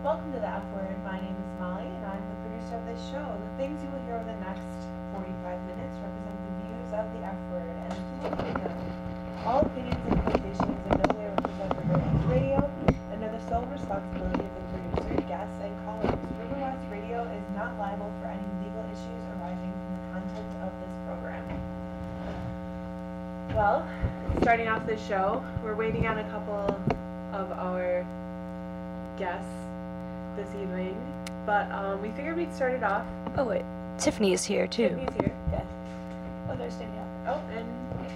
Welcome to the F Word. My name is Molly, and I'm the producer of this show. The things you will hear over the next 45 minutes represent the views of the F Word and the all opinions and quotations in no way represent Riverwest Radio and are the sole responsibility of the producer, guests, and callers. Riverwest Radio is not liable for any legal issues arising from the content of this program. Well, starting off this show, we're waiting on a couple of our guests this evening, but we figured we'd start it off. Oh wait, Tiffany is here too. Tiffany's here. Yeah. Oh, there's Danielle. Oh, and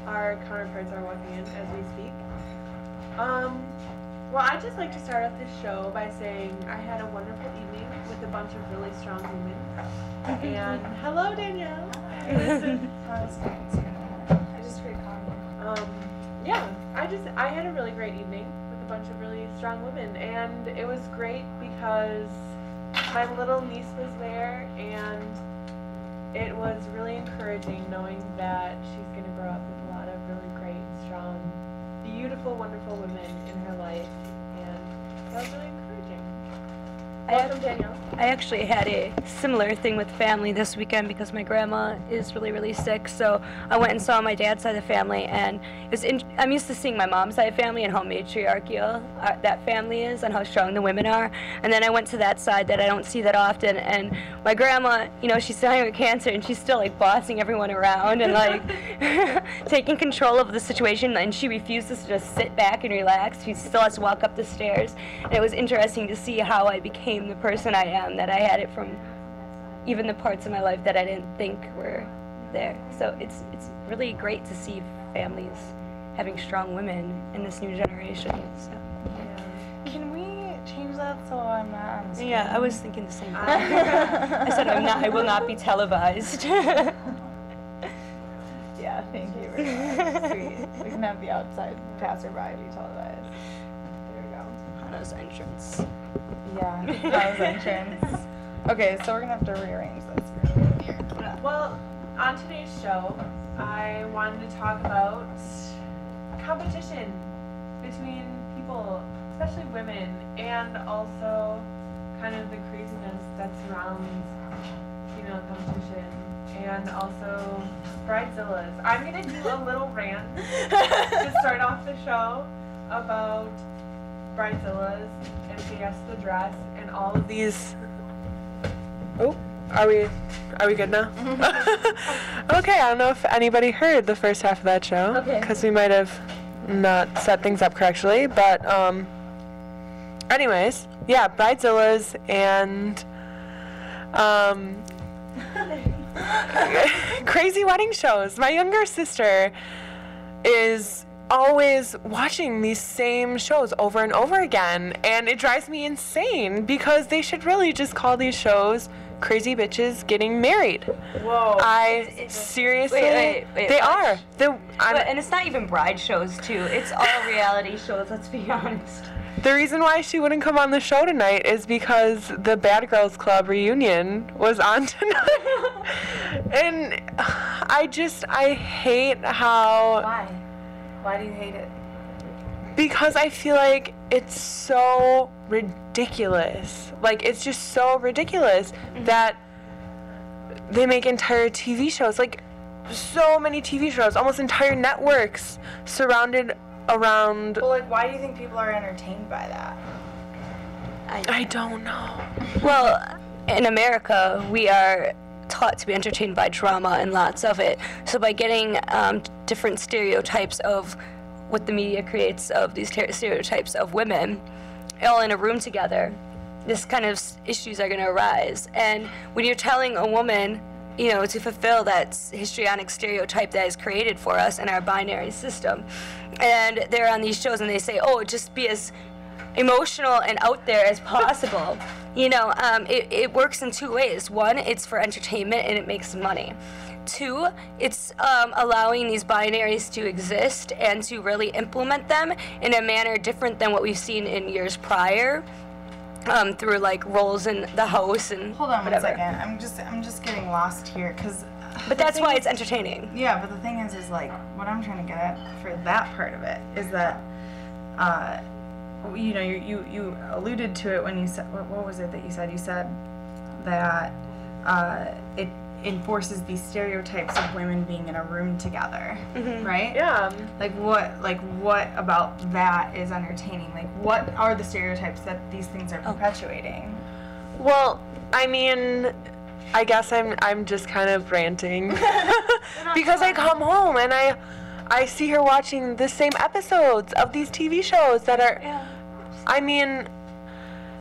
our counterparts are walking in as we speak. Well, I'd just like to start off this show by saying I had a wonderful evening with a bunch of really strong women. And hello, Danielle. I just heard comment. Yeah, I had a really great evening with a bunch of really strong women, and it was great because my little niece was there, and it was really encouraging knowing that she's going to grow up with a lot of really great, strong, beautiful, wonderful women in her life, and that was really encouraging. Welcome, Danielle. I actually had a similar thing with family this weekend because my grandma is really, really sick. So I went and saw my dad's side of the family, and I'm used to seeing my mom's side of the family and how matriarchal that family is and how strong the women are. And then I went to that side that I don't see that often. And my grandma, you know, she's dying with cancer, and she's still like bossing everyone around and like taking control of the situation. And she refuses to just sit back and relax. She still has to walk up the stairs. And it was interesting to see how I became the person I am, that I had it from even the parts of my life that I didn't think were there. So it's really great to see families having strong women in this new generation. So. Yeah. Can we change that so I'm not on the screen? Yeah, I was thinking the same thing. I said I will not be televised. Yeah, thank you very much. Sweet. We can have the outside passerby be televised. There we go. Hannah's entrance. Yeah, that was entrance. Okay, so we're gonna have to rearrange this here. Well, on today's show, I wanted to talk about competition between people, especially women, and also kind of the craziness that surrounds female competition, and also bridezillas. I'm gonna do a little rant to start off the show about bridezillas and Fiesta dress and all of these. Oh, are we good now? Okay, I don't know if anybody heard the first half of that show. Okay. Because we might have not set things up correctly, but anyways, yeah, bridezillas and crazy wedding shows. My younger sister is always watching these same shows over and over again, and it drives me insane because they should really just call these shows Crazy Bitches Getting Married. Whoa. Seriously, wait, they are. And it's not even bride shows too. It's all reality shows, let's be honest. The reason why she wouldn't come on the show tonight is because the Bad Girls Club reunion was on tonight. And I hate how... Why? Why do you hate it? Because I feel like it's so ridiculous. Like, it's just so ridiculous that they make entire TV shows. Like, so many TV shows, almost entire networks surrounded around... Well, like, why do you think people are entertained by that? I don't know. Well, in America, we are taught to be entertained by drama and lots of it. So by getting different stereotypes of what the media creates of these stereotypes of women all in a room together, this kind of issues are going to arise. And when you're telling a woman, you know, to fulfill that histrionic stereotype that is created for us in our binary system, and they're on these shows and they say, oh, just be as emotional and out there as possible. You know, it works in two ways. One, it's for entertainment and it makes money. Two, it's allowing these binaries to exist and to really implement them in a manner different than what we've seen in years prior, through like roles in the house and Hold on whatever. 1 second. I'm just getting lost here, because. But that's why it's entertaining. Yeah, but the thing is like, what I'm trying to get at for that part of it is that you know, you alluded to it when you said, what was it that you said? You said that it enforces these stereotypes of women being in a room together, right? Yeah. Like what about that is entertaining? Like, what are the stereotypes that these things are perpetuating? Well, I mean, I guess I'm just kind of ranting because I come home and I see her watching the same episodes of these TV shows that are, I mean,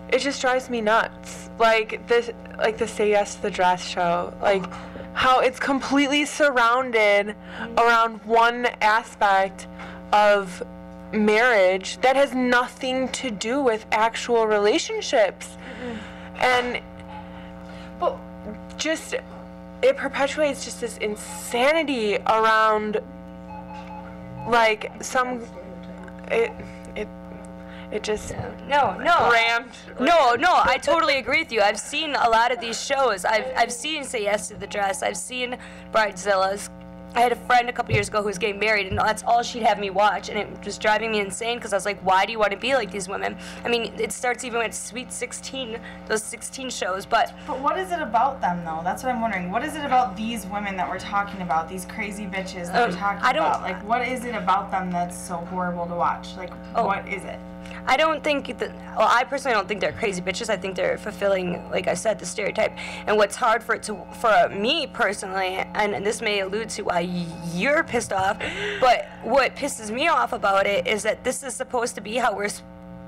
it just drives me nuts. Like the Say Yes to the Dress show, like how it's completely surrounded around one aspect of marriage that has nothing to do with actual relationships. And but just it perpetuates just this insanity around like some it just No, rammed. No, I totally agree with you. I've seen a lot of these shows. I've seen Say Yes to the Dress. I've seen Bridezillas. I had a friend a couple years ago who was getting married, and that's all she'd have me watch, and it was driving me insane because I was like, why do you want to be like these women? I mean, it starts even with Sweet 16, those 16 shows, but what is it about them, though? That's what I'm wondering. What is it about these women that we're talking about, these crazy bitches that we're talking about? Like, what is it about them that's so horrible to watch? Like, what is it? I don't think that, well, I personally don't think they're crazy bitches. I think they're fulfilling, like I said, the stereotype. And what's hard for me personally, and this may allude to why you're pissed off, but what pisses me off about it is that this is supposed to be how we're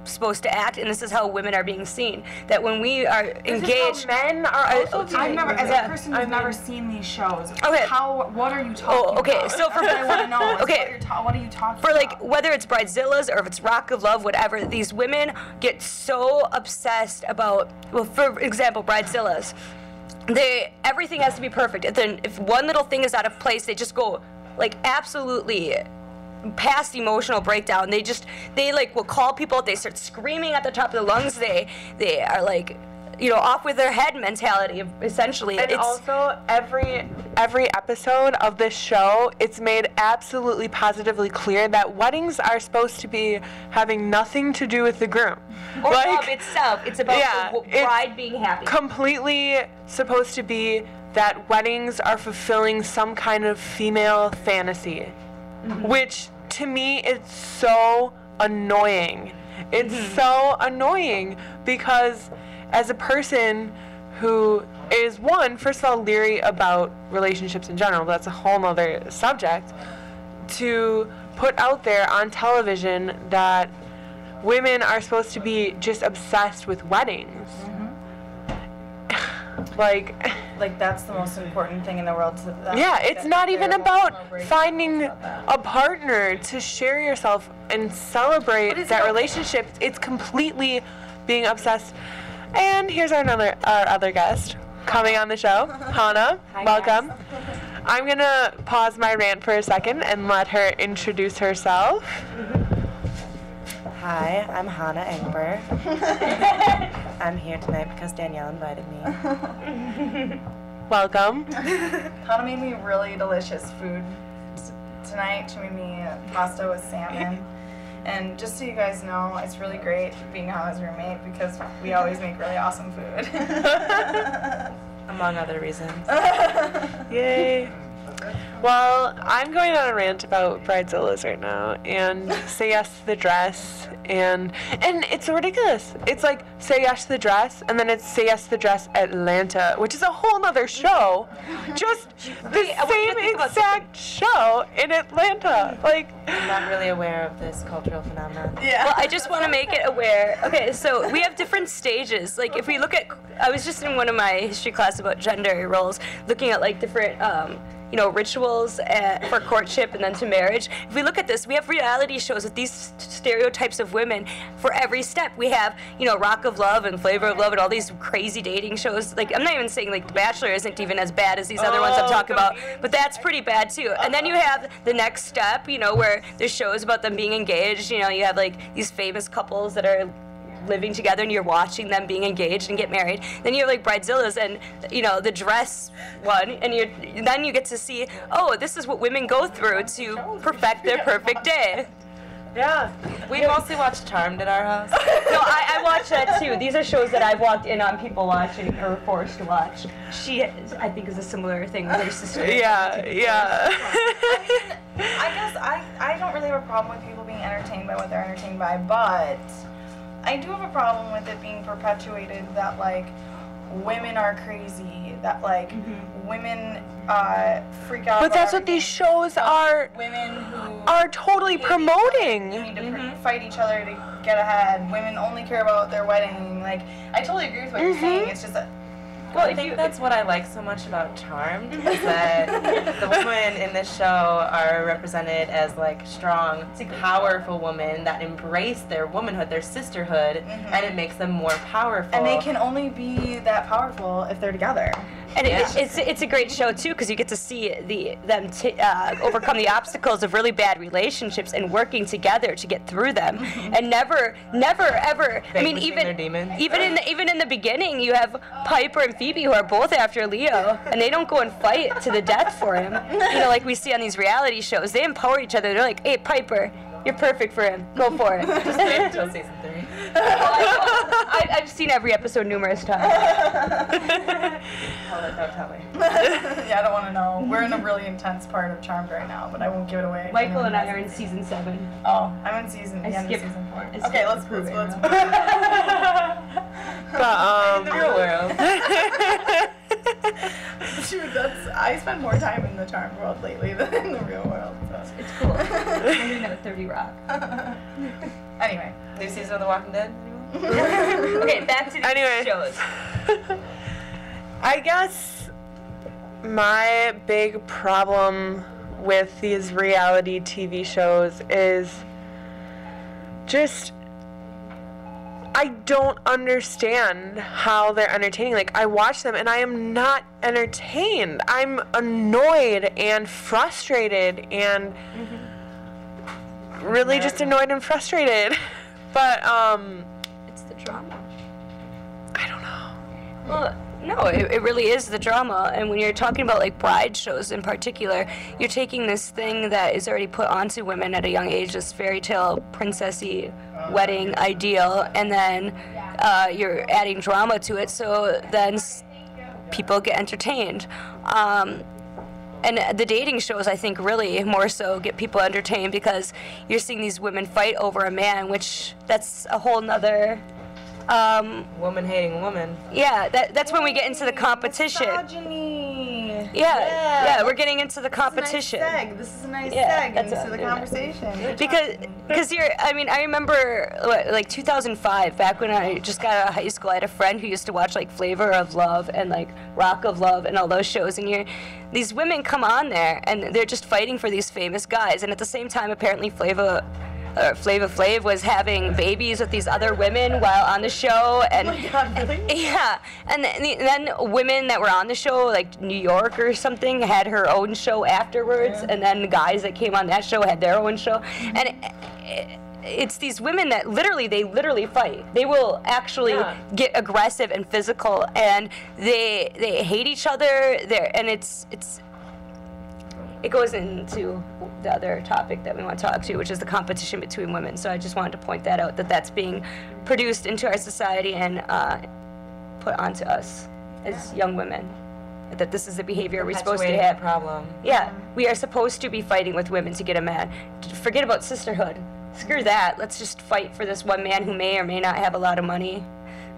supposed to act, and this is how women are being seen. That when we are engaged, men are also being. I've never, as a person who's never seen these shows. Okay. What are you talking about? Okay. So for I want to know. Okay. What are you talking for about? like whether it's Bridezillas or if it's Rock of Love, whatever, these women get so obsessed about. Well, for example, Bridezillas, everything has to be perfect. If one little thing is out of place, they just go like absolutely past emotional breakdown. They like will call people. They start screaming at the top of their lungs. They are like, you know, off with their head mentality, essentially. And also, every episode of this show, it's made absolutely positively clear that weddings are supposed to be having nothing to do with the groom. Or love itself. It's about the bride being happy. Completely supposed to be that weddings are fulfilling some kind of female fantasy, which to me is so annoying. It's so annoying because as a person who is, first of all, leery about relationships in general, but that's a whole other subject, to put out there on television that women are supposed to be just obsessed with weddings. Like that's the most important thing in the world to them. Yeah, it's not even about finding a partner to share yourself and celebrate that relationship. It's completely being obsessed. And here's our other guest coming on the show, Hannah. Hi, welcome. guys. I'm gonna pause my rant for a second and let her introduce herself. Hi, I'm Hannah Engber. I'm here tonight because Danielle invited me. Welcome. Hannah made me really delicious food tonight. She made me pasta with salmon. And just so you guys know, it's really great being Hannah's roommate because we always make really awesome food. Among other reasons. Yay. Well, I'm going on a rant about Bridezillas right now and Say Yes to the Dress, and it's so ridiculous. It's like Say Yes to the Dress, and then it's Say Yes to the Dress Atlanta, which is a whole nother show. Just the same exact show in Atlanta. Like, I'm not really aware of this cultural phenomenon. Yeah. Well, I just want to make it aware. Okay, so we have different stages. Like, if we look at, I was just in one of my history class about gender roles, looking at like different, rituals for courtship and then to marriage. If we look at this, we have reality shows with these stereotypes of women for every step. We have, Rock of Love and Flavor of Love and all these crazy dating shows. Like, I'm not even saying like The Bachelor isn't even as bad as these other ones I'm talking about, but that's pretty bad too. And then you have the next step, where there's shows about them being engaged. You have like these famous couples that are living together and you're watching them being engaged and get married. Then you have like Bridezillas and the dress one, and then you get to see, oh, this is what women go through to perfect their perfect day. Yeah. We mostly watch Charmed at our house. No, I watch that too. These are shows that I've walked in on people watching or forced to watch. She, I think, is a similar thing with her sister. Yeah. I guess I don't really have a problem with people being entertained by what they're entertained by, but I do have a problem with it being perpetuated that, like, women are crazy, that, like, women freak out. But that's what these shows are Women who totally promoting. need to fight each other to get ahead. Women only care about their wedding. Like, I totally agree with what you're saying. It's just that. Well, I think that's what I like so much about Charmed, is that the women in this show are represented as, like, strong, powerful women that embrace their womanhood, their sisterhood, and it makes them more powerful. And they can only be that powerful if they're together. And it's a great show too, because you get to see them overcome the obstacles of really bad relationships and working together to get through them, and never ever. I mean, their demons. even in the beginning, you have Piper and Phoebe who are both after Leo, and they don't go and fight to the death for him. You know, like we see on these reality shows, they empower each other. They're like, "Hey, Piper, you're perfect for him. Go for it." Just wait until season 3. I've seen every episode numerous times. Don't tell me. Yeah, I don't want to know. We're in a really intense part of Charmed right now, but I won't give it away. Michael and I are in season 7. Oh, I'm in season. I Yeah, I'm in skipped- season 4. I Okay, let's skipped the let's. But The real world. Shoot, I spend more time in the Charmed world lately than in the real world. So. It's cool. We're doing that with 30 Rock. Anyway. New season of The Walking Dead? Okay, back to the Anyway. shows. I guess my big problem with these reality TV shows is just I don't understand how they're entertaining. Like, I watch them and I am not entertained. I'm annoyed and frustrated and really just annoyed and frustrated. But It's the drama. I don't know. Well, no, it really is the drama. And when you're talking about like bride shows in particular, you're taking this thing that is already put onto women at a young age, this fairy tale princessy wedding ideal, and then you're adding drama to it, so then people get entertained. And the dating shows, I think, really more so get people entertained because you're seeing these women fight over a man, which that's a whole nother. Woman hating woman. Yeah, that's when we get into the competition. Misogyny. Yeah, we're getting into the competition. This is a nice Yeah, seg that's into a- the conversation. Because I remember like 2005, back when I just got out of high school, I had a friend who used to watch like Flavor of Love and like Rock of Love and all those shows, and these women come on there and they're just fighting for these famous guys, and at the same time apparently Flava Flav was having babies with these other women while on the show, and Oh my God, really? yeah, and then women that were on the show, like New York or something, had her own show afterwards, and then the guys that came on that show had their own show, and it's these women that literally fight. They will actually get aggressive and physical, and they hate each other. It goes into the other topic that we want to talk to, which is the competition between women. So I just wanted to point that out, that's being produced into our society and put onto us as young women. That this is the behavior we're supposed to have. Problem. Yeah, we are supposed to be fighting with women to get a man. Forget about sisterhood. Screw that. Let's just fight for this one man who may or may not have a lot of money,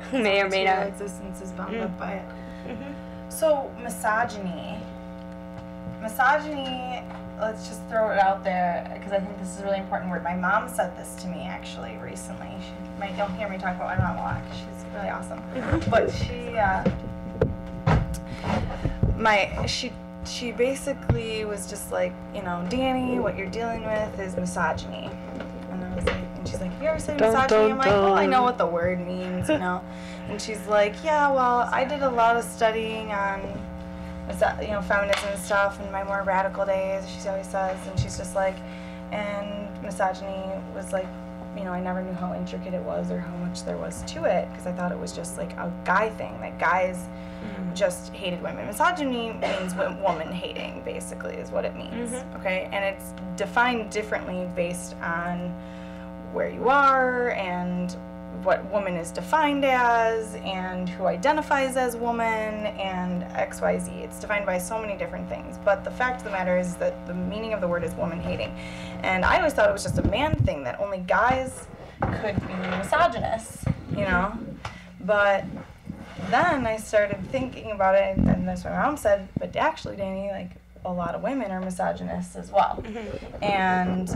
who may or may Your not. existence is bound up by it. So misogyny, let's just throw it out there because I think this is a really important word. My mom said this to me actually recently. Don't hear me talk about my mom a lot 'cause she's really awesome. But she basically was just like, Danny, what you're dealing with is misogyny. And I was like, and she's like, you ever say misogyny? I'm like, well, I know what the word means, And she's like, yeah, well, I did a lot of studying on feminism and stuff in my more radical days, she always says, and she's just like, and misogyny was like, I never knew how intricate it was or how much there was to it, because I thought it was just like a guy thing, that guys just hated women. Misogyny means woman hating, basically, is what it means, okay? And it's defined differently based on where you are and what woman is defined as and who identifies as woman and XYZ. It's defined by so many different things. But the fact of the matter is that the meaning of the word is woman hating. And I always thought it was just a man thing, that only guys could be misogynists, you know? But then I started thinking about it, and that's what my mom said, but actually, Danny, like, a lot of women are misogynists as well. And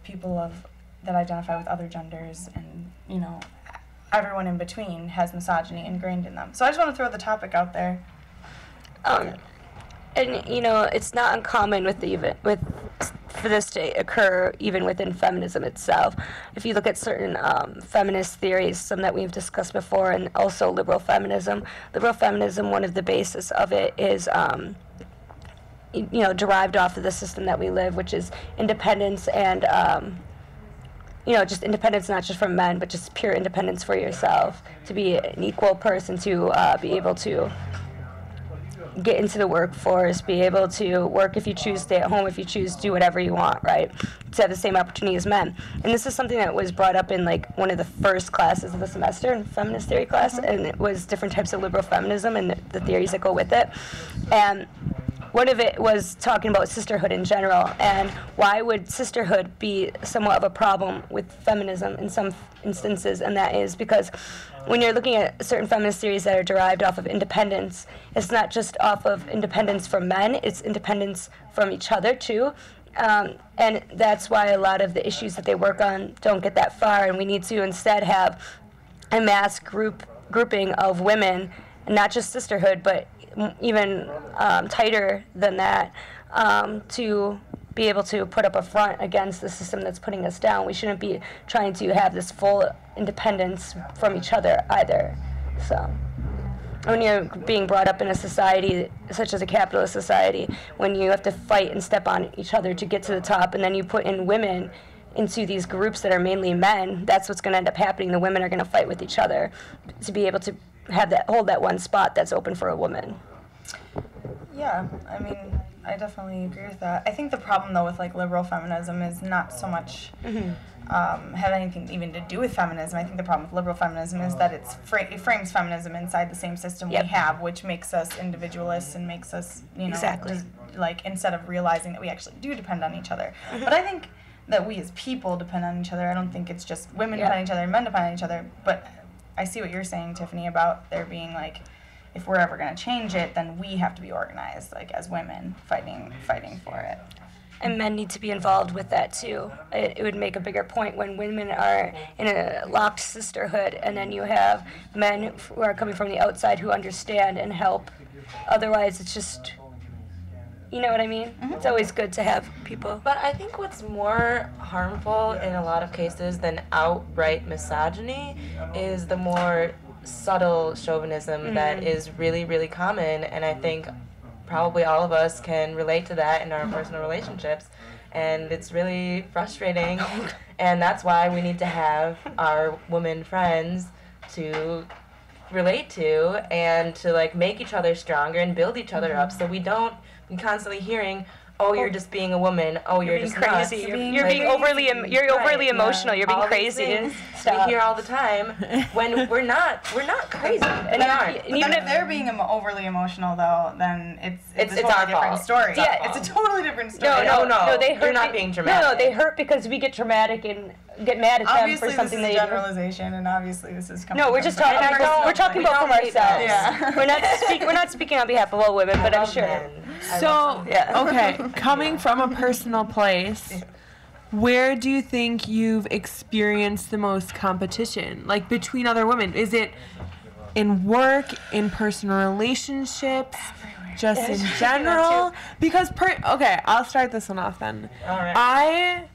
people that identify with other genders and, you know, everyone in between has misogyny ingrained in them. So I just want to throw the topic out there. And you know, it's not uncommon for this to occur even within feminism itself. If you look at certain feminist theories, some that we've discussed before, and also liberal feminism, one of the basis of it is you know, derived off of the system that we live, which is independence and you know, just independence not just from men, but just pure independence for yourself, to be an equal person, to be able to get into the workforce, be able to work if you choose, stay at home if you choose, do whatever you want, right? To have the same opportunity as men. And this is something that was brought up in like one of the first classes of the semester in feminist theory class, and it was different types of liberal feminism and the theories that go with it. And one of it was talking about sisterhood in general, and why would sisterhood be somewhat of a problem with feminism in some instances, and that is because when you're looking at certain feminist theories that are derived off of independence, it's not just off of independence from men, it's independence from each other too. And that's why a lot of the issues that they work on don't get that far, and we need to instead have a mass grouping of women, and not just sisterhood, but even tighter than that, to be able to put up a front against the system that's putting us down. We shouldn't be trying to have this full independence from each other either. So when you're being brought up in a society such as a capitalist society, when you have to fight and step on each other to get to the top, and then you put in women into these groups that are mainly men, that's what's going to end up happening. The women are going to fight with each other to be able to hold that one spot that's open for a woman. Yeah, I mean, I definitely agree with that. I think the problem, though, with like liberal feminism is not so much have anything even to do with feminism. I think the problem with liberal feminism is that it frames feminism inside the same system we have, which makes us individualists and makes us, you know, just, like, instead of realizing that we actually do depend on each other. But I think that we as people depend on each other. I don't think it's just women depend on each other and men depend on each other. But I see what you're saying, Tiffany, about there being like, if we're ever going to change it, then we have to be organized, like as women, fighting for it. And men need to be involved with that too. It would make a bigger point when women are in a locked sisterhood, and then you have men who are coming from the outside who understand and help. Otherwise, it's just, you know what I mean? It's always good to have people. But I think what's more harmful in a lot of cases than outright misogyny is the more subtle chauvinism that is really, really common, and I think probably all of us can relate to that in our personal relationships, and it's really frustrating, and that's why we need to have our women friends to relate to and to like make each other stronger and build each other up, so we don't be constantly hearing, oh, you're just being a woman. Oh, you're just crazy. Nuts. You're being overly emotional. You're being all crazy. We hear all the time when we're not crazy. And even if they're being overly emotional, though, then it's a totally our different fault. story. Yeah, it's a totally different story. No, they hurt. You're not being dramatic. No, they hurt because we get dramatic and get mad at them for something they do. Obviously, this is a generalization, and obviously this is coming. No, we're just talking. We're talking about from ourselves. Yeah. We're not speaking on behalf of all women, but I'm sure. So, okay, coming from a personal place, where do you think you've experienced the most competition? Like, between other women? Is it in work, in personal relationships, just in general? Because, okay, I'll start this one off then. All right. I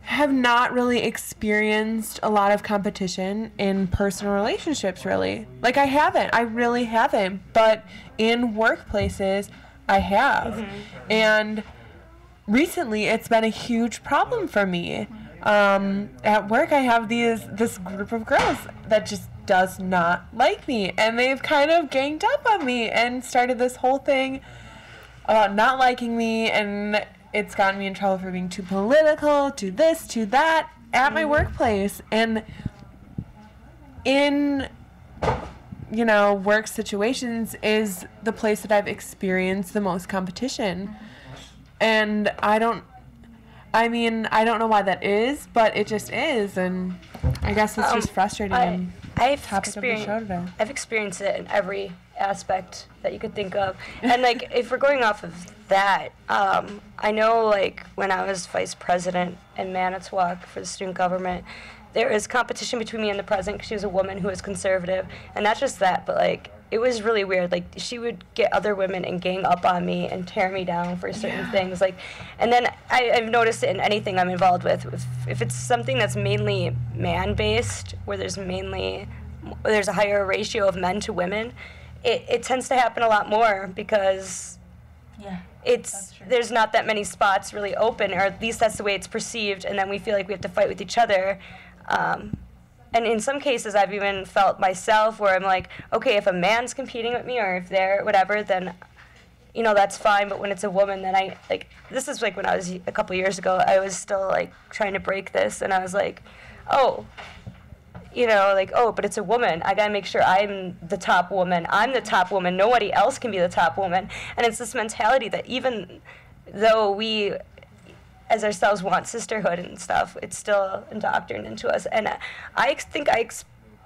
have not really experienced a lot of competition in personal relationships, really. Like, I really haven't. But in workplaces, I have. And recently, it's been a huge problem for me. At work, I have this group of girls that just does not like me. And they've kind of ganged up on me and started this whole thing about not liking me. And it's gotten me in trouble for being too political, too this, too that at my workplace. And in, you know, work situations is the place that I've experienced the most competition. And I don't know why that is, but it just is. And I guess it's just frustrating. I've experienced it in every aspect that you could think of. And, like, if we're going off of that, I know, like, when I was vice president in Manitowoc for the student government, there was competition between me and the president because she was a woman who was conservative. And not just that, but, like, it was really weird. Like, she would get other women and gang up on me and tear me down for certain things. Like, and then I've noticed it in anything I'm involved with. If it's something that's mainly man-based, where there's a higher ratio of men to women, it tends to happen a lot more because there's not that many spots really open, or at least that's the way it's perceived, and then we feel like we have to fight with each other. And in some cases, I've even felt myself where I'm like, okay, if a man's competing with me or if they're whatever, then, you know, that's fine. But when it's a woman, then this is like when I was a couple years ago, I was still like trying to break this. And I was like, oh, you know, like, oh, but it's a woman. I got to make sure I'm the top woman. I'm the top woman. Nobody else can be the top woman. And it's this mentality that even though we as ourselves want sisterhood and stuff, it's still indoctrinated into us. And I think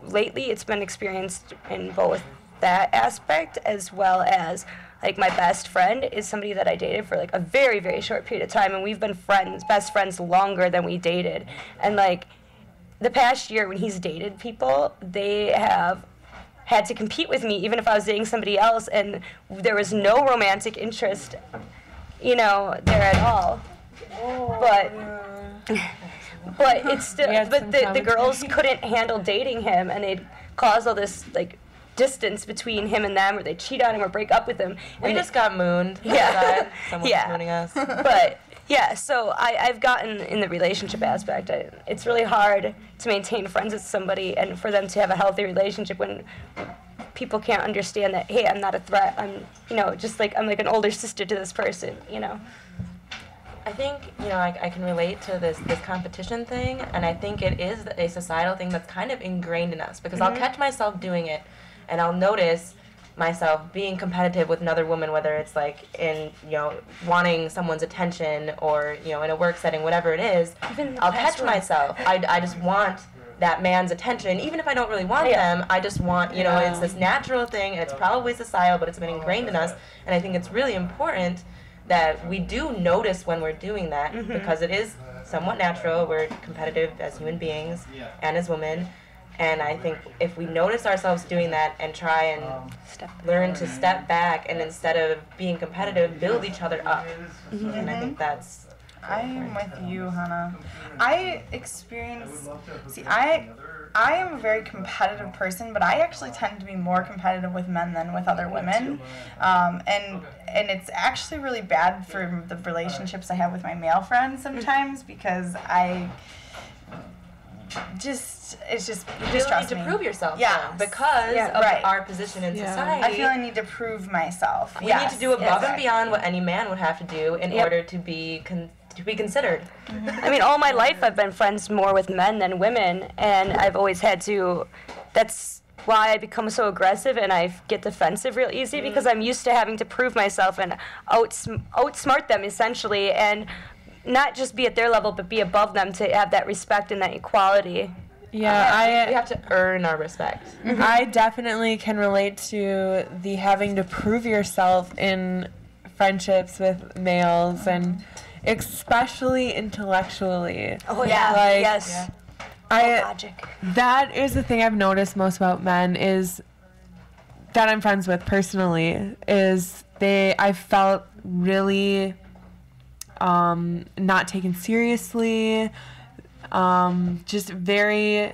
lately it's been experienced in both that aspect as well as, like, my best friend is somebody that I dated for, like, a very, very short period of time, and we've been best friends longer than we dated. And, like, the past year when he's dated people, they have had to compete with me even if I was dating somebody else, and there was no romantic interest, you know, there at all. But it's still, but the girls couldn't handle dating him, and it caused all this, like, distance between him and them, or they cheat on him or break up with him. We just got mooned. Yeah. Someone's mooning us. But yeah, so I've gotten in the relationship aspect. It's really hard to maintain friends with somebody and for them to have a healthy relationship when people can't understand that, hey, I'm not a threat. I'm, you know, just like, I'm like an older sister to this person, you know. I think, you know, I can relate to this competition thing, and I think it is a societal thing that's kind of ingrained in us, because I'll catch myself doing it, and I'll notice myself being competitive with another woman, whether it's, like, in, you know, wanting someone's attention or, you know, in a work setting, whatever it is. I'll catch myself. I just want that man's attention, even if I don't really want them. I just want, you know, it's this natural thing, and it's probably societal, but it's been ingrained in us, and I think it's really important that we do notice when we're doing that, because it is somewhat natural. We're competitive as human beings and as women, and I think if we notice ourselves doing that and try and learn to step back, and instead of being competitive, build each other up, and I think that's... I'm with you, Hannah. I am a very competitive person, but I actually tend to be more competitive with men than with other women. And it's actually really bad for the relationships I have with my male friends sometimes, because it's just you need to prove yourself, because of our position in society. I feel I need to prove myself. We need to do above and beyond what any man would have to do in order to be considered. I mean, all my life I've been friends more with men than women, and I've always had to. That's why I become so aggressive and I get defensive real easy, because I'm used to having to prove myself and outsmart them essentially, and not just be at their level, but be above them to have that respect and that equality. Yeah, we have to earn our respect. I definitely can relate to the having to prove yourself in friendships with males, and especially intellectually. Oh yeah, like, yes. Logic. That is the thing I've noticed most about men, is that I'm friends with personally, is I felt really not taken seriously, just very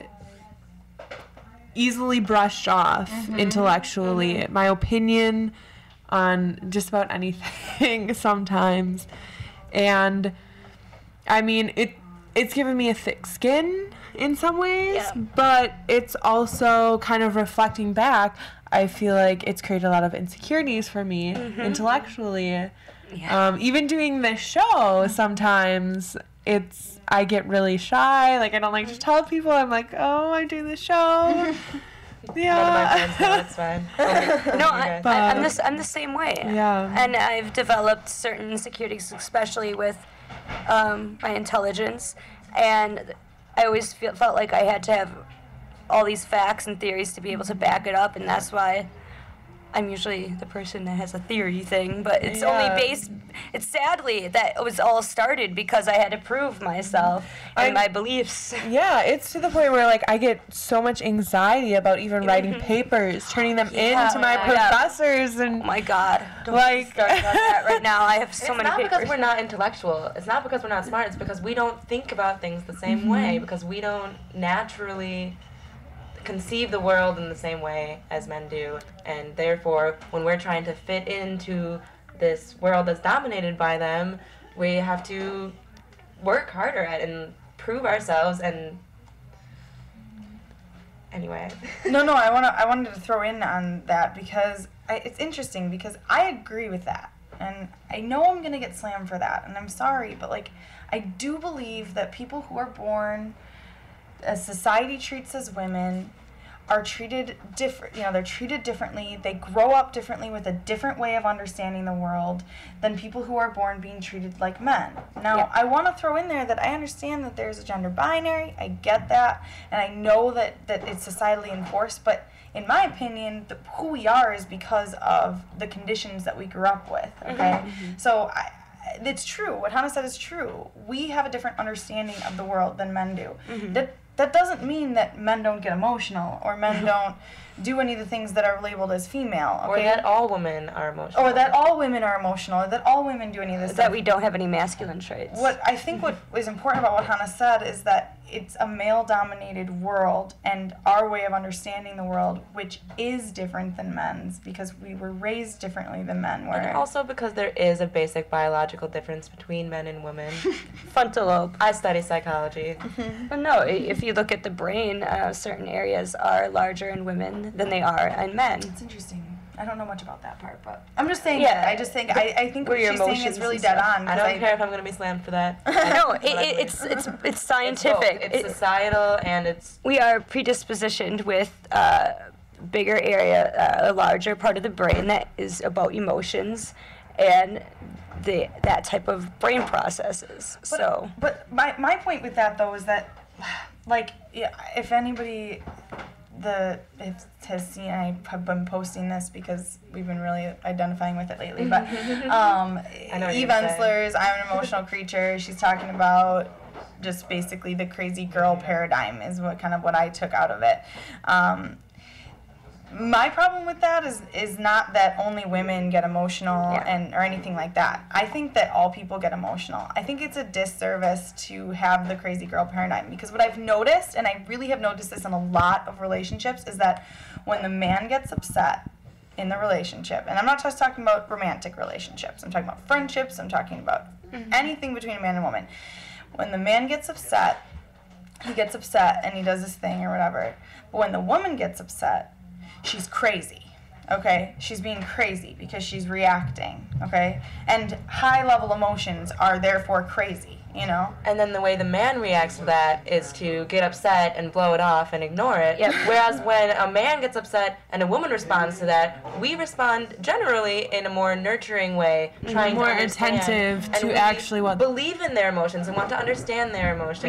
easily brushed off intellectually. My opinion on just about anything sometimes. And I mean, it's given me a thick skin in some ways, but it's also kind of reflecting back. I feel like it's created a lot of insecurities for me intellectually. Yeah. Even doing the show, sometimes I get really shy. Like, I don't like to tell people. I'm like, oh, I'm doing the show. Yeah. None of my friends know, it's fine. No, You guys. I'm the same way. Yeah. And I've developed certain insecurities, especially with my intelligence. And I always felt like I had to have all these facts and theories to be able to back it up, and that's why I'm usually the person that has a theory thing, but it's only based, it's sadly that it was all started because I had to prove myself and my beliefs. Yeah, it's to the point where, like, I get so much anxiety about even writing papers, turning them into my professors, and Oh my God. Don't like, start about that right now. I have so many It's not papers. because we're not intellectual. It's not because we're not smart. It's because we don't think about things the same way, because we don't naturally conceive the world in the same way as men do, and therefore when we're trying to fit into this world that's dominated by them, we have to work harder at it and prove ourselves. And anyway. No, I wanted to throw in on that because it's interesting because I agree with that. And I know I'm going to get slammed for that, and I'm sorry, but like I do believe that people who are born as society treats as women are treated different. You know, they're treated differently. They grow up differently with a different way of understanding the world than people who are born being treated like men. Now, I want to throw in there that I understand that there's a gender binary. I get that, and I know that it's societally enforced, but in my opinion, who we are is because of the conditions that we grew up with, okay? So it's true. What Hannah said is true. We have a different understanding of the world than men do. That doesn't mean that men don't get emotional or men don't do any of the things that are labeled as female, okay? Or that all women are emotional. Or that all women are emotional, or that all women do any of this that stuff. we don't have any masculine traits. What I think what is important about what Hannah said is that it's a male-dominated world, and our way of understanding the world, which is different than men's, because we were raised differently than men were. And also because there is a basic biological difference between men and women. Frontal lobe. I study psychology. Well, no, if you look at the brain, certain areas are larger in women than they are in men. It's interesting. I don't know much about that part, but I'm just saying. Yeah. I just think I think what Where your she's saying emotions is really and dead stuff. on. I 'cause don't care if I'm going to be slammed for that. No, That's what I believe. it's scientific. It's societal, and it's... We are predispositioned with bigger area, a larger part of the brain that is about emotions and that type of brain processes. But my point with that though is that, like, if anybody has seen, I have been posting this because we've been really identifying with it lately, but Eve Ensler's I'm an Emotional Creature, she's talking about just basically the crazy girl paradigm is what I took out of it. My problem with that is not that only women get emotional or anything like that. I think that all people get emotional. I think it's a disservice to have the crazy girl paradigm, because what I've noticed, and I really have noticed this in a lot of relationships, is that when the man gets upset in the relationship, and I'm not just talking about romantic relationships, I'm talking about friendships, I'm talking about anything between a man and woman. When the man gets upset, he gets upset and he does his thing or whatever. But when the woman gets upset, she's crazy, okay? She's being crazy because she's reacting, okay? And high-level emotions are therefore crazy, you know? And then the way the man reacts to that is to get upset and blow it off and ignore it. Whereas when a man gets upset and a woman responds to that, we respond generally in a more nurturing way, trying more to understand. attentive And to we actually what believe in their emotions and want to understand their emotions.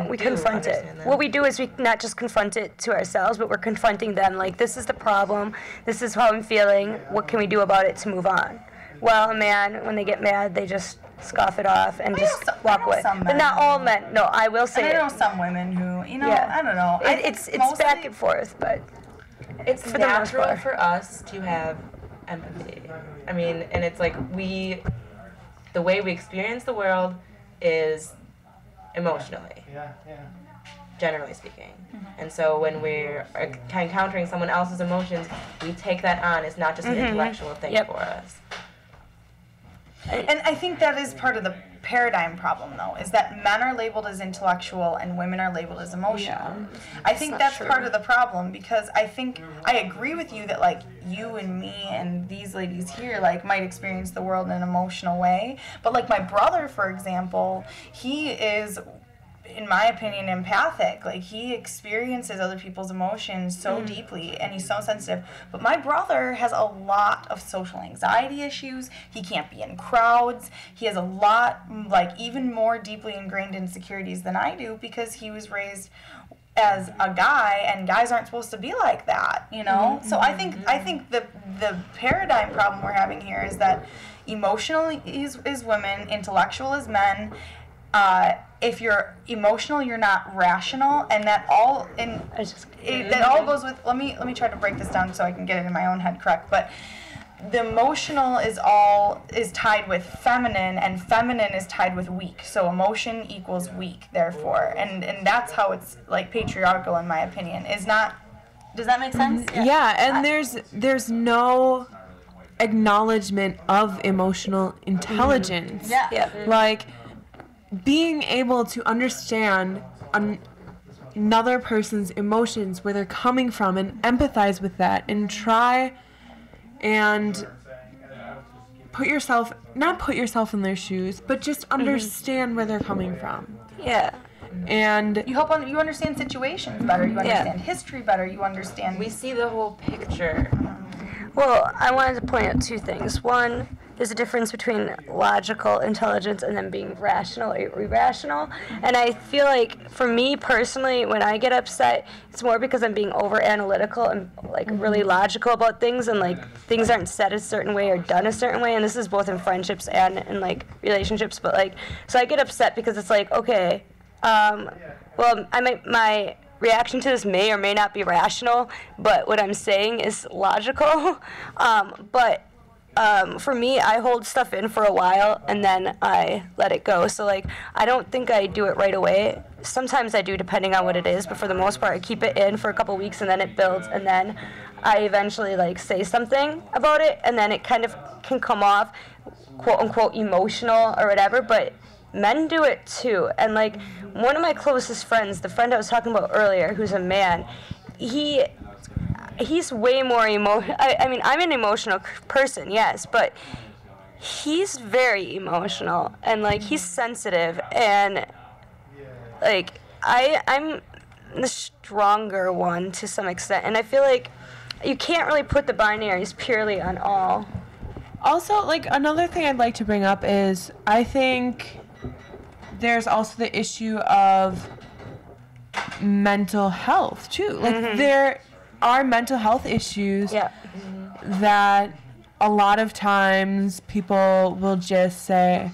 We confront it. What we do is we not just confront it to ourselves, but we're confronting them. Like, this is the problem. This is how I'm feeling. What can we do about it to move on? Well, a man, when they get mad, they just scoff it off and just walk away. But not all men. No, I will say I know some women who, you know, I don't know. It's back and forth, but it's for the most natural part. for us to have empathy. I mean, and it's like the way we experience the world is emotionally, generally speaking. And so when we're encountering someone else's emotions, we take that on. It's not just an intellectual thing for us. And I think that is part of the paradigm problem, though, is that men are labeled as intellectual and women are labeled as emotional. I think that's part of the problem, because I think I agree with you that, like, you and me and these ladies here, like, might experience the world in an emotional way. But, like, my brother, for example, he is, in my opinion, empathic. Like, he experiences other people's emotions so deeply, and he's so sensitive. But my brother has a lot of social anxiety issues. He can't be in crowds. He has a lot, like, even more deeply ingrained insecurities than I do, because he was raised as a guy, and guys aren't supposed to be like that, you know? So I think the paradigm problem we're having here is that emotional is women, intellectual is men. If you're emotional, you're not rational, and that all goes with. Let me try to break this down so I can get it in my own head correct. But the emotional is tied with feminine, and feminine is tied with weak. So emotion equals weak, therefore, and that's how it's, like, patriarchal, in my opinion. Is not. Does that make sense? Yeah, and there's no acknowledgement of emotional intelligence. Yeah. Like, being able to understand another person's emotions, where they're coming from, and empathize with that, and try and not put yourself in their shoes, but just understand where they're coming from. Yeah. And You understand situations better. You understand history better. You understand. We see the whole picture. Well, I wanted to point out two things. One, there's a difference between logical intelligence and then being rational or irrational. And I feel like, for me personally, when I get upset, it's more because I'm being over analytical and, like, really logical about things, and, like, things aren't said a certain way or done a certain way. And this is both in friendships and in, like, relationships. But, like, so I get upset because it's like, okay, well, my reaction to this may or may not be rational, but what I'm saying is logical. For me, I hold stuff in for a while, and then I let it go. So, like, I don't think I do it right away. Sometimes I do, depending on what it is, but for the most part, I keep it in for a couple weeks, and then it builds, and then I eventually, like, say something about it, and then it kind of can come off, quote-unquote, emotional or whatever, but men do it too. And, like, one of my closest friends, the friend I was talking about earlier, who's a man, he's way more emotional. I mean, I'm an emotional person, yes, but he's very emotional, and, like, he's sensitive, and, like, I'm the stronger one to some extent, and I feel like you can't really put the binaries purely on all. also, like, another thing I'd like to bring up is, I think there's also the issue of mental health too. Like, there are mental health issues that a lot of times people will just say,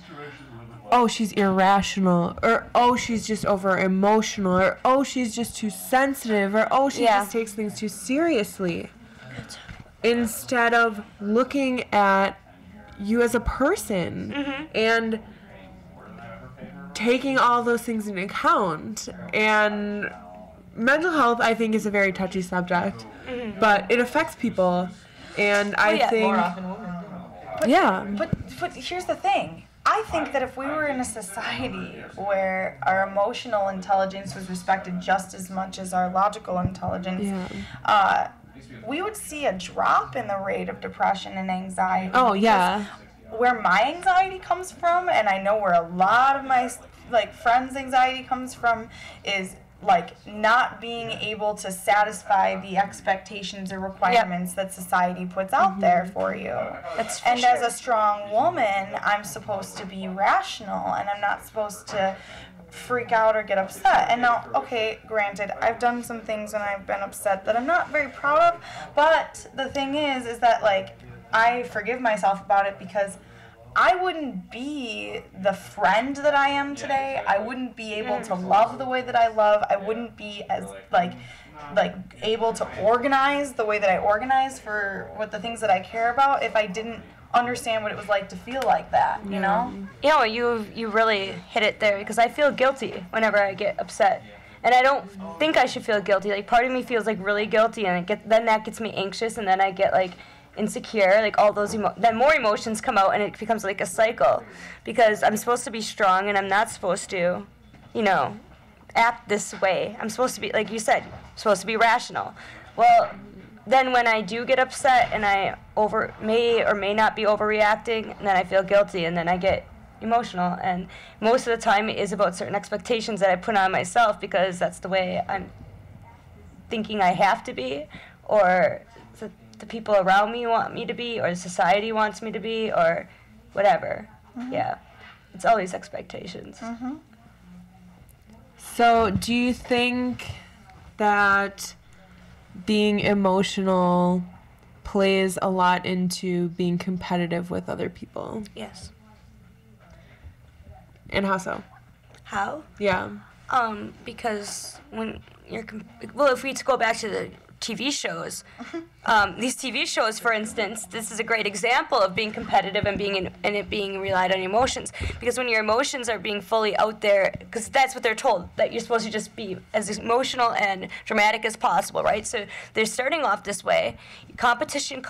oh, she's irrational, or oh, she's just over emotional, or oh, she's just too sensitive, or oh, she just takes things too seriously, instead of looking at you as a person and taking all those things into account. And mental health, I think, is a very touchy subject, but it affects people, and I think More often women. But here's the thing. I think that if we were in a society where our emotional intelligence was respected just as much as our logical intelligence, we would see a drop in the rate of depression and anxiety. Oh, yeah. Where my anxiety comes from, and I know where a lot of my, like, friends' anxiety comes from, is, like, not being able to satisfy the expectations or requirements that society puts out there for you. That's And as a strong woman, I'm supposed to be rational, and I'm not supposed to freak out or get upset. And now, okay, granted, I've done some things when I've been upset that I'm not very proud of, but the thing is that, like, I forgive myself about it, because I wouldn't be the friend that I am today. I wouldn't be able to love the way that I love. I wouldn't be as, like able to organize the way that I organize for what the things that I care about if I didn't understand what it was like to feel like that, you know? You know, you really hit it there, because I feel guilty whenever I get upset. And I don't think I should feel guilty. Like, part of me feels, like, really guilty, and then that gets me anxious, and then I get, like, insecure, like all those then more emotions come out and it becomes like a cycle, because I'm supposed to be strong and I'm not supposed to, you know, act this way. I'm supposed to be, like you said, supposed to be rational. Well, then when I do get upset and I may or may not be overreacting, and then I feel guilty and then I get emotional, and most of the time it is about certain expectations that I put on myself because that's the way I'm thinking I have to be, or the people around me want me to be, or society wants me to be, or whatever. Yeah, it's all these expectations. So do you think that being emotional plays a lot into being competitive with other people? Yes. And how so? How? Yeah. Because when you're, if we go back to the TV shows, these TV shows, for instance, this is a great example of being competitive and it being relied on emotions. Because when your emotions are being fully out there, because that's what they're told, that you're supposed to just be as emotional and dramatic as possible, right? So they're starting off this way. Competition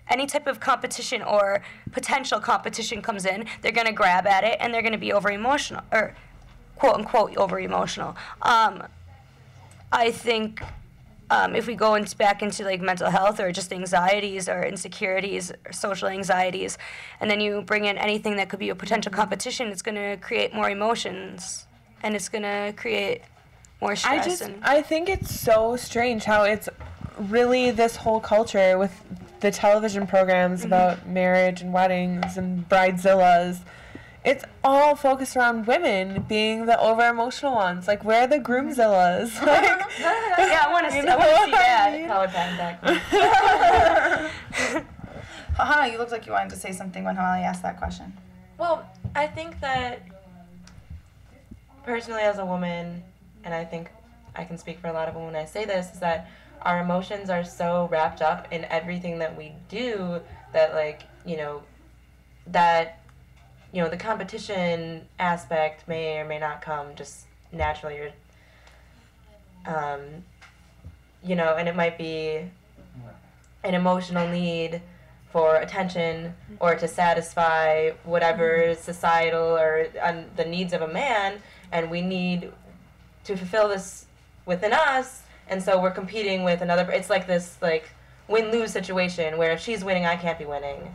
any type of competition or potential competition comes in, they're going to grab at it and they're going to be over emotional, or quote unquote over emotional. I think. If we go back into like mental health or just anxieties or insecurities or social anxieties, and then you bring in anything that could be a potential competition, it's going to create more emotions, and it's going to create more stress. I think it's so strange how it's really this whole culture with the television programs about marriage and weddings and bridezillas. It's all focused around women being the over-emotional ones. Like, where are the groomzillas? Like, yeah, I want to see that. Color pattern back. Hannah, you looked like you wanted to say something when Holly asked that question. Well, I think that personally as a woman, and I think I can speak for a lot of women when I say this, is that our emotions are so wrapped up in everything that we do that, like, the competition aspect may or may not come just naturally, or, and it might be an emotional need for attention or to satisfy whatever societal or the needs of a man, and we need to fulfill this within us, and so we're competing with another. It's like this win-lose situation where if she's winning, I can't be winning.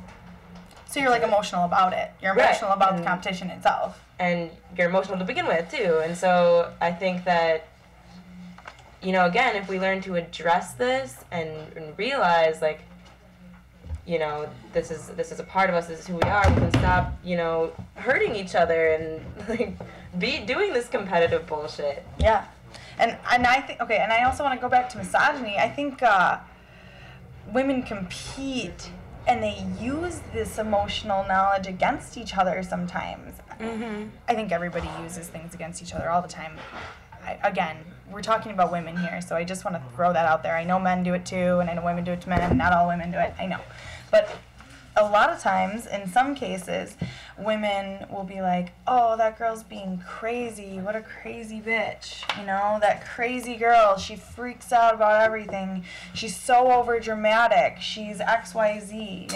So you're like emotional about it. You're emotional about the competition itself. And you're emotional to begin with too. And so I think that, again, if we learn to address this and realize this is a part of us, this is who we are, we can stop, hurting each other and be doing this competitive bullshit. Yeah. And I think, and I also want to go back to misogyny. I think women compete and they use this emotional knowledge against each other sometimes. I think everybody uses things against each other all the time. Again, we're talking about women here, so I just want to throw that out there. I know men do it too, and I know women do it to men. Not all women do it, I know. But a lot of times, in some cases, women will be like, oh, that girl's being crazy. What a crazy bitch. That crazy girl. She freaks out about everything. She's so over dramatic. She's XYZ,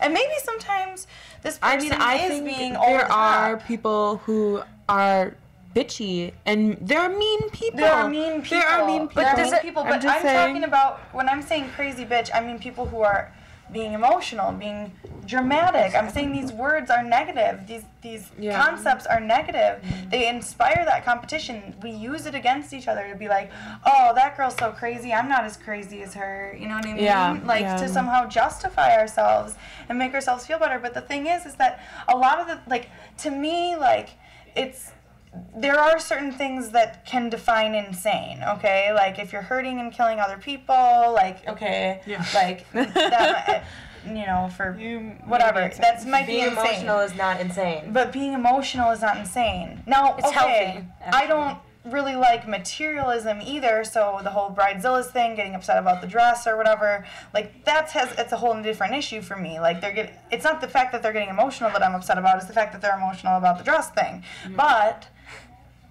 And maybe sometimes this person is being over there are people who are bitchy, and there are mean people. There are mean people. But I'm talking about, when I'm saying crazy bitch, I mean people who are being emotional, being dramatic. I'm saying these words are negative. These concepts are negative. They inspire that competition. We use it against each other to be like, oh, that girl's so crazy, I'm not as crazy as her. You know what I mean? Yeah. To somehow justify ourselves and make ourselves feel better. But the thing is that a lot of the, to me, there are certain things that can define insane, okay? Like, if you're hurting and killing other people, that, for whatever, that might be insane. Being emotional is not insane. But being emotional is not insane. Now, it's healthy, I don't really like materialism either, so the whole bridezillas thing, getting upset about the dress or whatever, it's a whole different issue for me. It's not the fact that they're getting emotional that I'm upset about, it's the fact that they're emotional about the dress thing. But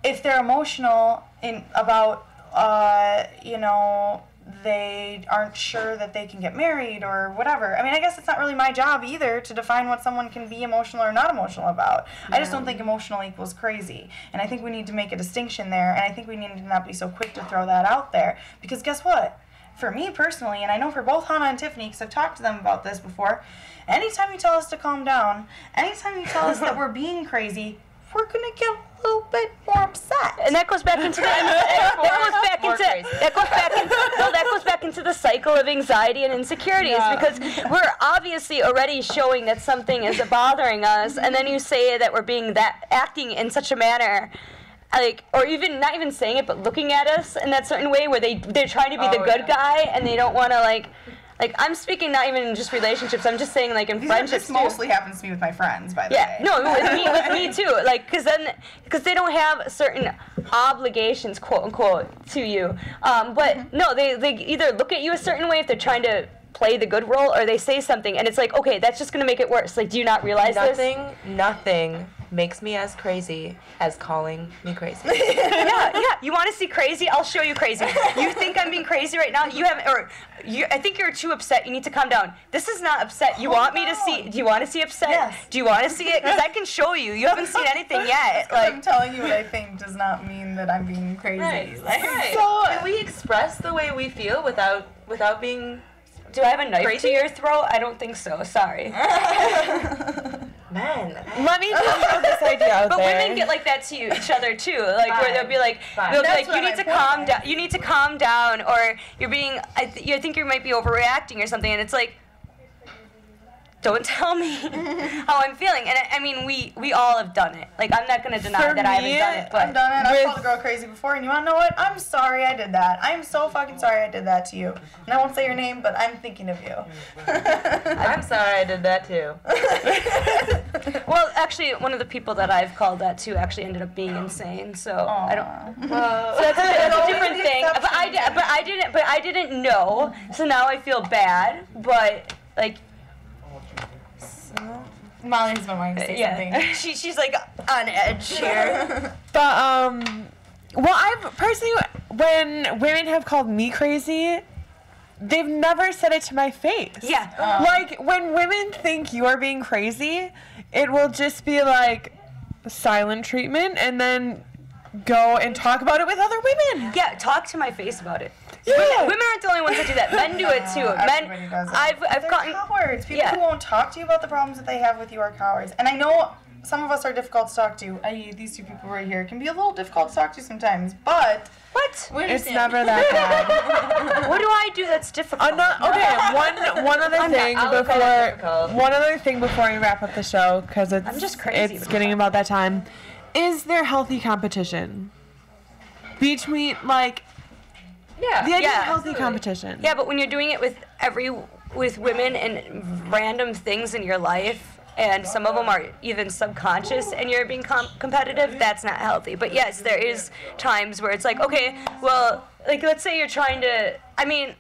if they're emotional about they aren't sure that they can get married or whatever. I mean, I guess it's not really my job either to define what someone can be emotional or not emotional about. I just don't think emotional equals crazy. And I think we need to make a distinction there, and I think we need to not be so quick to throw that out there. Because guess what? For me personally, and I know for both Hannah and Tiffany, because I've talked to them about this before, anytime you tell us to calm down, anytime you tell us that we're being crazy, we're gonna get a little bit more upset. And that goes back into that goes back into the cycle of anxiety and insecurities, because we're obviously already showing that something is bothering us, and then you say that we're acting in such a manner, like, or even not even saying it, but looking at us in that certain way where they're trying to be the good guy, and they don't want to like I'm speaking not even in just relationships. I'm just saying like in friendships This mostly happens to me with my friends, by the way. Yeah, no, with me too. Like, because they don't have certain obligations, quote unquote, to you. But no, they either look at you a certain way if they're trying to play the good role, or they say something, and it's like, okay, that's just gonna make it worse. Like, do you not realize Nothing makes me as crazy as calling me crazy. Yeah. You want to see crazy? I'll show you crazy. You think I'm being crazy right now? I think you're too upset. You need to calm down. This is not upset. You want me to see? Do you want to see upset? Yes. Do you want to see it? Because I can show you. You haven't seen anything yet. I'm telling you what I think does not mean that I'm being crazy. Right. Like, So can we express the way we feel without being? Do I have a knife crazy? to your throat? I don't think so. Sorry. Man. Let me just throw this idea out But there. women get like that to each other too, like where they'll be like, Fine. they'll be That's like, you what need to my point calm is. down. You need to calm down, or you're being. I think you might be overreacting or something, and it's like, don't tell me how I'm feeling. And I mean, we all have done it. Like, I'm not gonna deny For that I haven't me, done it, but I've done it. I've With- called a girl crazy before, and you want to know what? I'm sorry I did that. I'm so fucking sorry I did that to you. And I won't say your name, but I'm thinking of you. I'm sorry I did that too. well, actually, one of the people that I've called that to actually ended up being insane. So I don't. So that's a different the thing. But I didn't know. So now I feel bad. But like. Molly's been wanting to say something. She's like on edge here. But well, I've personally, when women have called me crazy, they've never said it to my face. Yeah. Like, when women think you are being crazy, it will just be like silent treatment, and then go and talk about it with other women. Yeah, talk to my face about it. Yeah. Women aren't the only ones that do that. Men do it too. Everybody Men, does it. I've They're gotten. cowards. People Yeah. who won't talk to you about the problems that they have with you are cowards. And I know some of us are difficult to talk to. I.e., these two people right here can be a little difficult to talk to sometimes. But What? It's never that bad. What do I do that's difficult? One other thing I'll call it difficult. one other thing before we wrap up the show, because I'm just crazy it's with getting that. about that time. Is there healthy competition between, like, Yeah. the idea Yeah. of healthy competition? Yeah, but when you're doing it with women and random things in your life, and some of them are even subconscious, and you're being competitive, that's not healthy. But yes, there is times where it's like, okay, well, like, let's say you're trying to, I mean,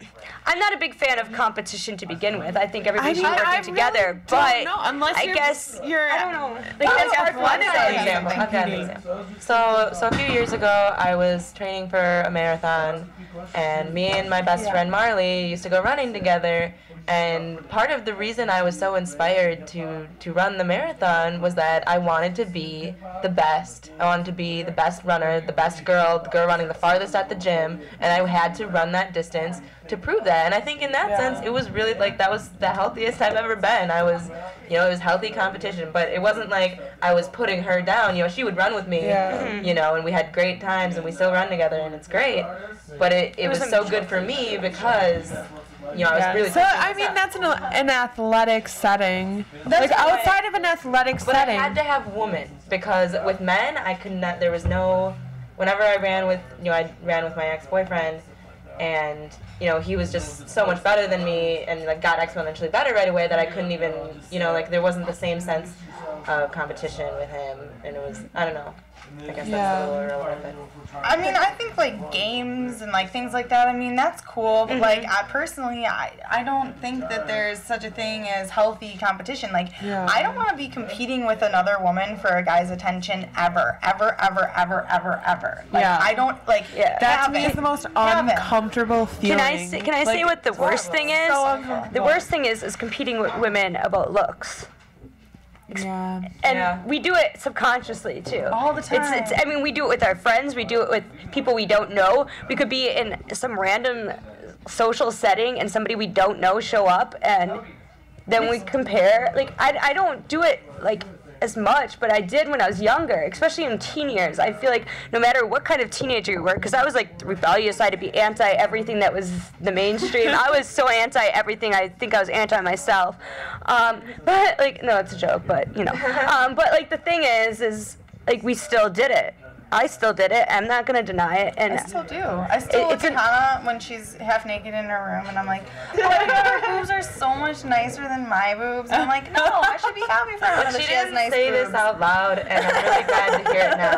I'm not a big fan of competition to begin with. I think everybody should be working together, but unless I guess, you're I don't know. Like, that's hard for me to athletic. say. I've got an example. So a few years ago, I was training for a marathon, and me and my best friend Marley used to go running together. And part of the reason I was so inspired to run the marathon was that I wanted to be the best. I wanted to be the best runner, the best girl, the girl running the farthest at the gym, and I had to run that distance to prove that. And I think in that sense, it was really like, that was the healthiest I've ever been. I was, it was healthy competition, but it wasn't like I was putting her down. She would run with me, and we had great times, and we still run together, and it's great. But it was so good for me because, I was really. So I mean, that's an athletic setting. Like, outside of an athletic But setting. I had to have women, because with men I could not. There was no. Whenever I ran with, I ran with my ex-boyfriend, and he was just so much better than me, and like got exponentially better right away that I couldn't even, like there wasn't the same sense of competition with him, and it was, I don't know. I guess Yeah. that's a little irrelevant. I mean, I think like games and like things like that, I mean, that's cool, but like I don't think that there's such a thing as healthy competition. Like, Yeah. I don't want to be competing with another woman for a guy's attention ever. Like, Yeah. I don't like Yeah. That to have me it. is the most Have it. uncomfortable feeling. Can I say what the worst thing is? so uncomfortable. The worst thing is competing with women about looks. Yeah. And Yeah. we do it subconsciously too. All the time. I mean, we do it with our friends. We do it with people we don't know. We could be in some random social setting and somebody we don't know show up, and then we compare. Like, I don't do it like as much, but I did when I was younger, especially in teen years. I feel like no matter what kind of teenager you were, because I was like the rebellious, I had to be anti everything that was the mainstream. I was so anti everything, I think I was anti myself. But like, no, it's a joke, but you know. But like the thing is like we still did it. I still did it. I'm not gonna deny it. And I still do. I still It's look at Hannah when she's half naked in her room, and I'm like, oh my God, her boobs are so much nicer than my boobs. And I'm like, no, I should be happy for her But that she she has didn't nice say boobs. this out loud, and I'm really glad to hear it now.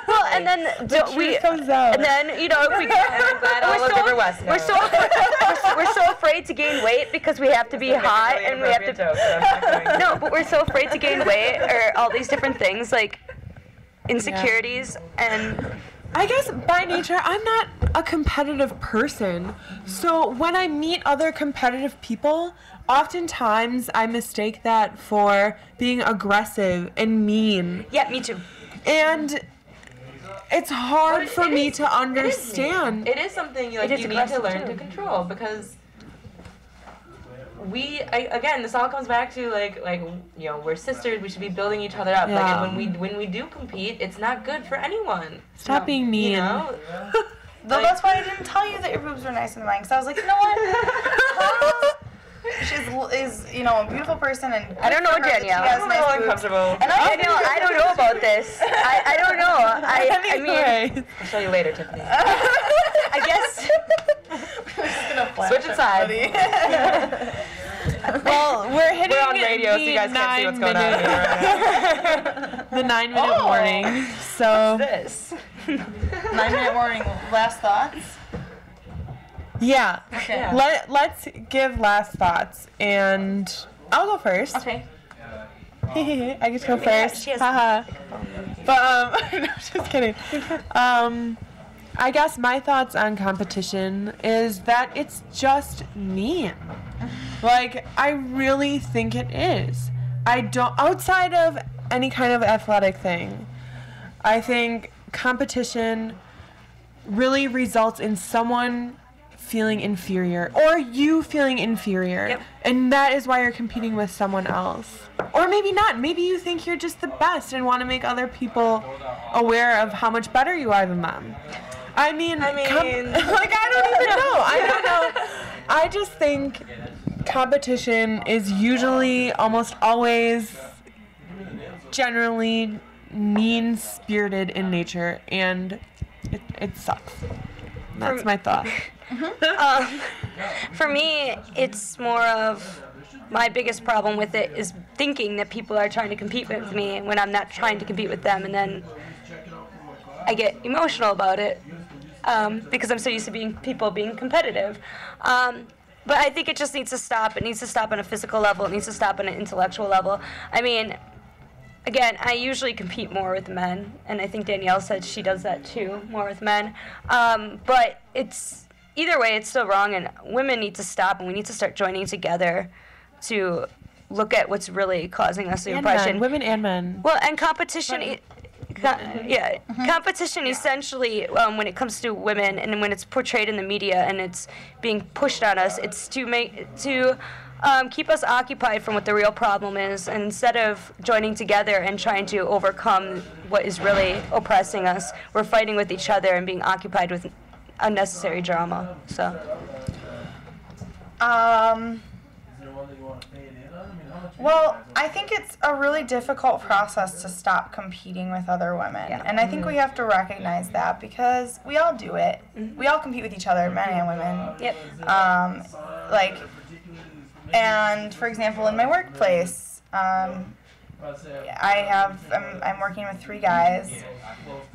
well, and then don't we? comes out. And then you know if we I'm glad all of River West knows. we're so afraid to gain weight because we have to be hot and we have to. Joke, so I'm not going No, but we're so afraid to gain weight or all these different things like insecurities and. I guess by nature, I'm not a competitive person. So when I meet other competitive people, oftentimes I mistake that for being aggressive and mean. Yeah, me too. And it's hard for It me is- to understand. It is something like It is you need to aggressive, learn too. to control, because again, this all comes back to like you know, we're sisters. We should be building each other up. Like, Yeah. and when we do compete, it's not good for anyone. Stop being mean. You know. Though that's why I didn't tell you that your boobs were nicer than mine, because I was like, you know what? She's you know, a beautiful person, and I don't know, good for her that Danielle. She has I'm nice a little boobs. uncomfortable. And I don't know about this. I don't know. I mean, Anyway. I'll show you later, Tiffany. I guess. Switch it sides. Well, we're hitting We're on radio, so you guys can't see what's going on here. The 9-minute warning. So This. 9-minute warning. Last thoughts? yeah, Okay. let's give last thoughts, and I'll go first. Okay. I get to go first. she has- Haha. But no, just kidding. I guess my thoughts on competition is that it's just mean. Like, I really think it is. I don't, outside of any kind of athletic thing, I think competition really results in someone feeling inferior or you feeling inferior. Yep. And that is why you're competing with someone else. Or maybe not. Maybe you think you're just the best and want to make other people aware of how much better you are than them. I mean, like, I don't even know. I don't know. I just think competition is usually, almost always, generally mean-spirited in nature, and it sucks. That's my thought. For me, it's more of my biggest problem with it is thinking that people are trying to compete with me when I'm not trying to compete with them, and then I get emotional about it because I'm so used to people being competitive. But I think it just needs to stop. It needs to stop on a physical level. It needs to stop on an intellectual level. I mean, again, I usually compete more with men, and I think Danielle said she does that too, more with men. But it's either way, it's still wrong, and women need to stop, and we need to start joining together to look at what's really causing us the And oppression. men, women and men. Well, and competition, competition essentially, when it comes to women and when it's portrayed in the media and it's being pushed on us, it's to keep us occupied from what the real problem is, and instead of joining together and trying to overcome what is really oppressing us, we're fighting with each other and being occupied with unnecessary drama. So. Well, I think it's a really difficult process to stop competing with other women. Yeah. And I think we have to recognize that because we all do it. We all compete with each other, men and women. Yep. And for example, in my workplace, I'm working with 3 guys.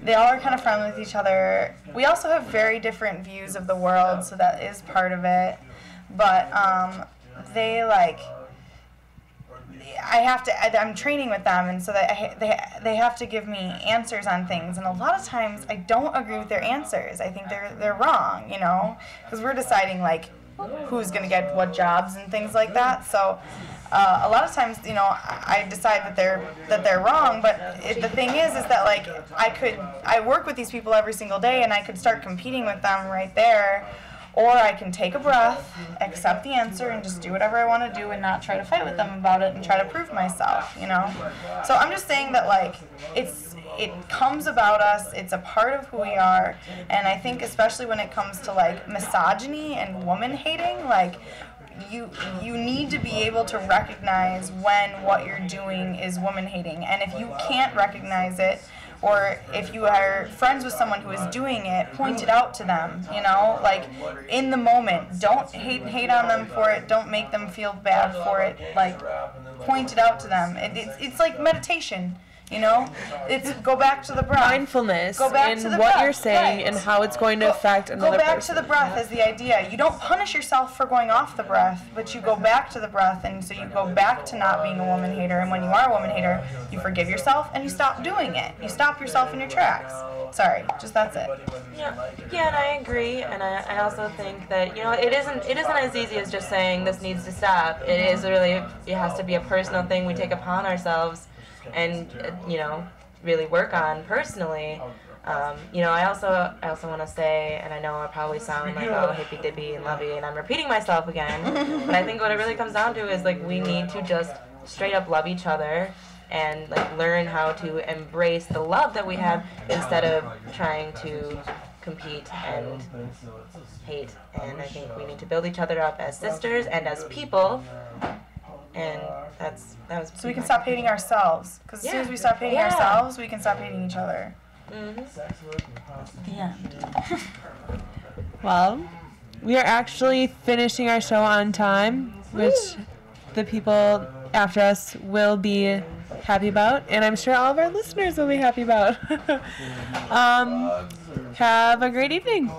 They all are kind of friendly with each other. We also have very different views of the world, so that is part of it. But they like, I'm training with them, and so they have to give me answers on things, and a lot of times I don't agree with their answers. I think they're wrong, you know, because we're deciding like who's going to get what jobs and things like that. So a lot of times, you know, I decide that they're wrong, but the thing is that like I work with these people every single day, and I could start competing with them right there. Or I can take a breath, accept the answer, and just do whatever I want to do and not try to fight with them about it and try to prove myself, you know? So I'm just saying that, like, it comes about us, it's a part of who we are, and I think especially when it comes to, like, misogyny and woman-hating, like, you need to be able to recognize when what you're doing is woman-hating. And if you can't recognize it, or if you are friends with someone who is doing it, point it out to them, you know, like in the moment. Don't hate on them for it. Don't make them feel bad for it. Like, point it out to them. It's like meditation. You know, it's go back to the breath. Mindfulness go back in to the what breath. you're saying and how it's going to affect another person. Go back to the breath is the idea. You don't punish yourself for going off the breath, but you go back to the breath, and so you go back to not being a woman hater. And when you are a woman hater, you forgive yourself and you stop doing it. You stop yourself in your tracks. Sorry, just that's it. Yeah, and I agree, and I also think that, you know, it isn't as easy as just saying this needs to stop. It is really, it has to be a personal thing we take upon ourselves and, you know, really work on personally. You know, I also want to say, and I know I probably sound like all hippy dippy and lovey, and I'm repeating myself again, but I think what it really comes down to is like we need to just straight up love each other and like learn how to embrace the love that we have instead of trying to compete and hate. And I think we need to build each other up as sisters and as people. And that was so we can stop hating ourselves. Because as soon as we stop hating ourselves, we can stop hating each other. The end. Well, we are actually finishing our show on time, which the people after us will be happy about, and I'm sure all of our listeners will be happy about. Have a great evening.